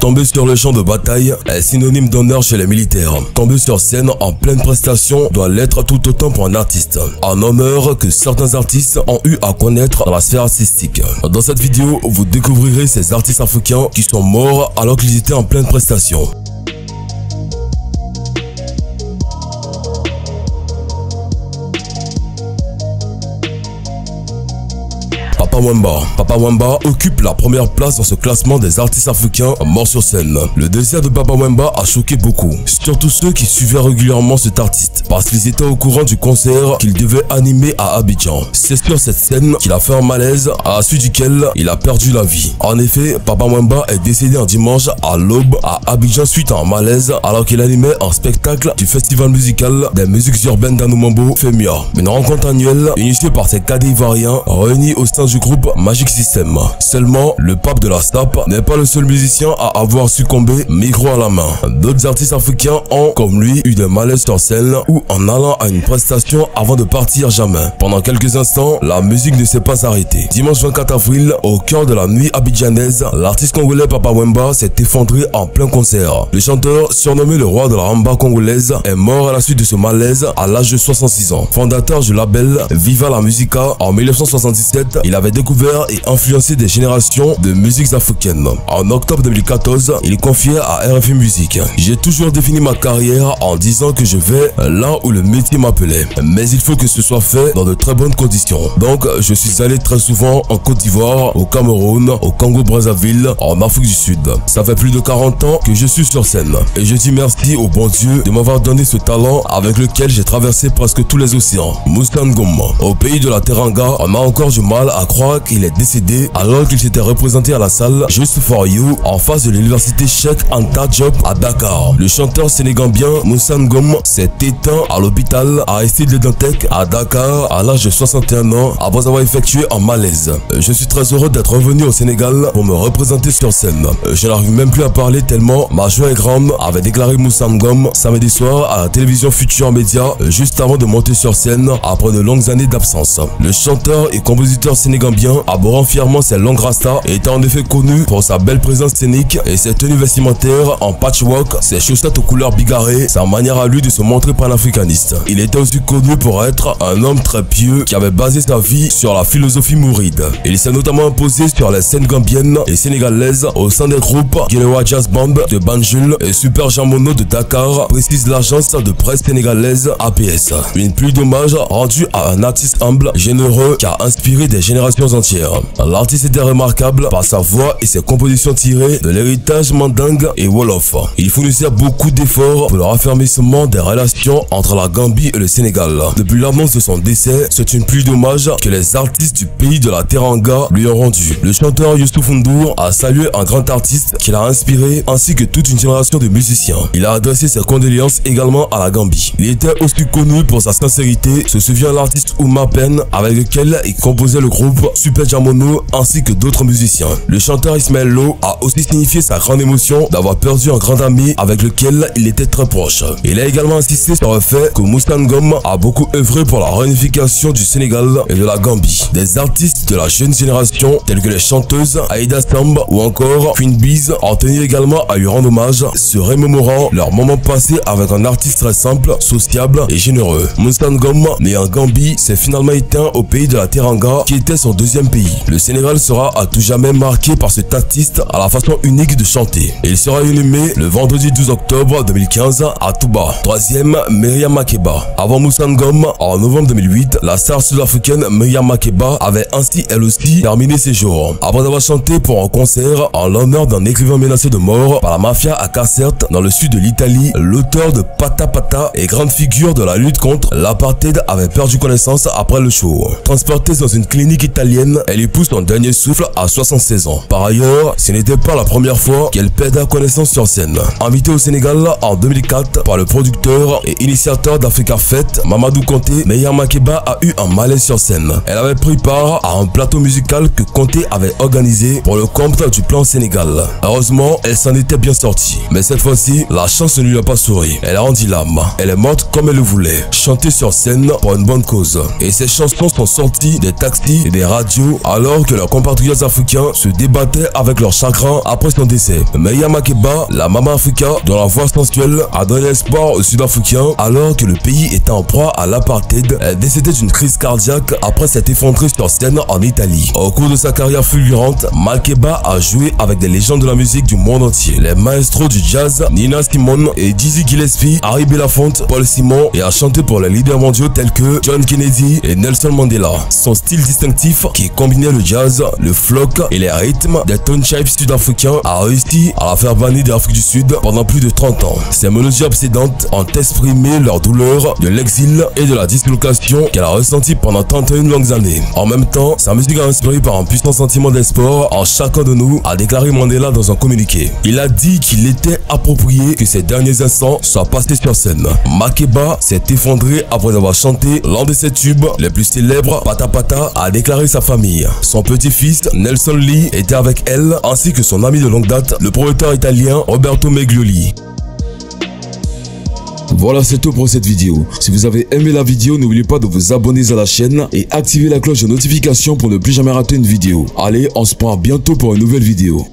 Tomber sur le champ de bataille est synonyme d'honneur chez les militaires. Tomber sur scène en pleine prestation doit l'être tout autant pour un artiste. Un honneur que certains artistes ont eu à connaître dans la sphère artistique. Dans cette vidéo, vous découvrirez ces artistes africains qui sont morts alors qu'ils étaient en pleine prestation. Papa Wemba occupe la première place dans ce classement des artistes africains morts sur scène. Le décès de Papa Wemba a choqué beaucoup, surtout ceux qui suivaient régulièrement cet artiste, parce qu'ils étaient au courant du concert qu'il devait animer à Abidjan. C'est sur cette scène qu'il a fait un malaise, à la suite duquel il a perdu la vie. En effet, Papa Wemba est décédé un dimanche à l'aube à Abidjan suite à un malaise alors qu'il animait un spectacle du festival musical des musiques urbaines d'Anoumambo, FEMIA. Une rencontre annuelle initiée par ces cadets ivoiriens réunis au sein du groupe Magic System. Seulement, le pape de la STAP n'est pas le seul musicien à avoir succombé micro à la main. D'autres artistes africains ont, comme lui, eu des malaises sur scène ou en allant à une prestation avant de partir jamais. Pendant quelques instants, la musique ne s'est pas arrêtée. Dimanche 24 avril, au cœur de la nuit abidjanaise, l'artiste congolais Papa Wemba s'est effondré en plein concert. Le chanteur, surnommé le roi de la ramba congolaise, est mort à la suite de ce malaise à l'âge de 66 ans. Fondateur du label Viva la Musica, en 1977, il avait découvert et influencé des générations de musiques africaines. En octobre 2014, il confiait à RFI Musique: j'ai toujours défini ma carrière en disant que je vais là où le métier m'appelait, mais il faut que ce soit fait dans de très bonnes conditions. Donc je suis allé très souvent en Côte d'Ivoire, au Cameroun, au Congo-Brazzaville, en Afrique du Sud. Ça fait plus de 40 ans que je suis sur scène et je dis merci au bon Dieu de m'avoir donné ce talent avec lequel j'ai traversé presque tous les océans. Moussa Ngom. Au pays de la Teranga, on a encore du mal à croire qu'il est décédé alors qu'il s'était représenté à la salle Just For You en face de l'université Cheikh Anta Diop à Dakar. Le chanteur sénégambien Moussa Ngom s'est éteint à l'hôpital Aristide Le Dantec à Dakar à l'âge de 61 ans après avoir effectué un malaise. Je suis très heureux d'être revenu au Sénégal pour me représenter sur scène. Je n'arrive même plus à parler tellement ma joie est grande, avait déclaré Moussa Ngom samedi soir à la télévision Futur Média juste avant de monter sur scène après de longues années d'absence. Le chanteur et compositeur sénégambien, arborant fièrement ses longues rastas, est en effet connu pour sa belle présence scénique et ses tenues vestimentaires en patchwork, ses chaussettes aux couleurs bigarrées, sa manière à lui de se montrer panafricaniste. Il était aussi connu pour être un homme très pieux qui avait basé sa vie sur la philosophie mouride. Il s'est notamment imposé sur les scènes gambiennes et sénégalaises au sein des groupes Guéléwa Jazz Band de Banjul et Super Jamono de Dakar, précise l'agence de presse sénégalaise APS. Une pluie d'hommage rendue à un artiste humble, généreux, qui a inspiré des générations entières. L'artiste était remarquable par sa voix et ses compositions tirées de l'héritage mandingue et wolof. Il fournissait beaucoup d'efforts pour le raffermissement des relations entre la Gambie et le Sénégal. Depuis l'annonce de son décès, c'est une pluie d'hommages que les artistes du pays de la Teranga lui ont rendu. Le chanteur Youssouf Ndour a salué un grand artiste qu'il a inspiré ainsi que toute une génération de musiciens. Il a adressé ses condoléances également à la Gambie. Il était aussi connu pour sa sincérité, se souvient l'artiste Ouma Pen avec lequel il composait le groupe Super Jamono ainsi que d'autres musiciens. Le chanteur Ismaël Lo a aussi signifié sa grande émotion d'avoir perdu un grand ami avec lequel il était très proche. Il a également insisté sur le fait que Moussa Ngom a beaucoup œuvré pour la réunification du Sénégal et de la Gambie. Des artistes de la jeune génération tels que les chanteuses Aïda Samb ou encore Queen Bees ont tenu également à lui rendre hommage, se remémorant leur moment passé avec un artiste très simple, sociable et généreux. Moussa Ngom, né en Gambie, s'est finalement éteint au pays de la Teranga qui était son deuxième pays. Le Sénégal sera à tout jamais marqué par cet artiste à la façon unique de chanter. Il sera inhumé le vendredi 12 octobre 2015 à Touba. Troisième, Myriam Makeba. Avant Moussa Ngom, en novembre 2008, la star sud-africaine Myriam Makeba avait ainsi elle aussi terminé ses jours. Après avoir chanté pour un concert en l'honneur d'un écrivain menacé de mort par la mafia à Casserte dans le sud de l'Italie, l'auteur de Pata Pata et grande figure de la lutte contre l'apartheid avait perdu connaissance après le show. Transportée dans une clinique italienne, elle épouse son dernier souffle à 76 ans. Par ailleurs, ce n'était pas la première fois qu'elle perdait connaissance sur scène. Invitée au Sénégal en 2004 par le producteur et initiateur d'Africa Fête, Mamadou Konté, Myriam Makeba a eu un malaise sur scène. Elle avait pris part à un plateau musical que Konté avait organisé pour le compte du plan Sénégal. Heureusement, elle s'en était bien sortie. Mais cette fois-ci, la chance ne lui a pas souri. Elle a rendu l'âme. Elle est morte comme elle le voulait. Chanter sur scène pour une bonne cause. Et ses chansons sont sorties des taxis et des radios alors que leurs compatriotes africains se débattaient avec leur chagrin après son décès. Meya Makeba, la maman Africa, dont la voix sensuelle a donné espoir aux Sud-Africains alors que le pays était en proie à l'apartheid, elle décédait d'une crise cardiaque après s'être effondrée sur scène en Italie. Au cours de sa carrière fulgurante, Makeba a joué avec des légendes de la musique du monde entier. Les maestros du jazz, Nina Simone et Dizzy Gillespie, Harry Belafonte, Paul Simon, et a chanté pour les leaders mondiaux tels que John Kennedy et Nelson Mandela. Son style distinctif qui combinait le jazz, le flock et les rythmes des turntables sud-africains a réussi à la faire bannir d'Afrique du Sud pendant plus de 30 ans. Ses mélodies obsédantes ont exprimé leur douleur de l'exil et de la dislocation qu'elle a ressenti pendant 31 longues années. En même temps, sa musique a inspiré par un puissant sentiment d'espoir en chacun de nous, a déclaré Mandela dans un communiqué. Il a dit qu'il était approprié que ces derniers instants soient passés sur scène. Makeba s'est effondré après avoir chanté l'un de ses tubes les plus célèbres, Pata Pata, a déclaré sa famille. Son petit-fils, Nelson Lee, était avec elle, ainsi que son ami de longue date, le producteur italien Roberto Meglioli. Voilà, c'est tout pour cette vidéo. Si vous avez aimé la vidéo, n'oubliez pas de vous abonner à la chaîne et activer la cloche de notification pour ne plus jamais rater une vidéo. Allez, on se prend bientôt pour une nouvelle vidéo.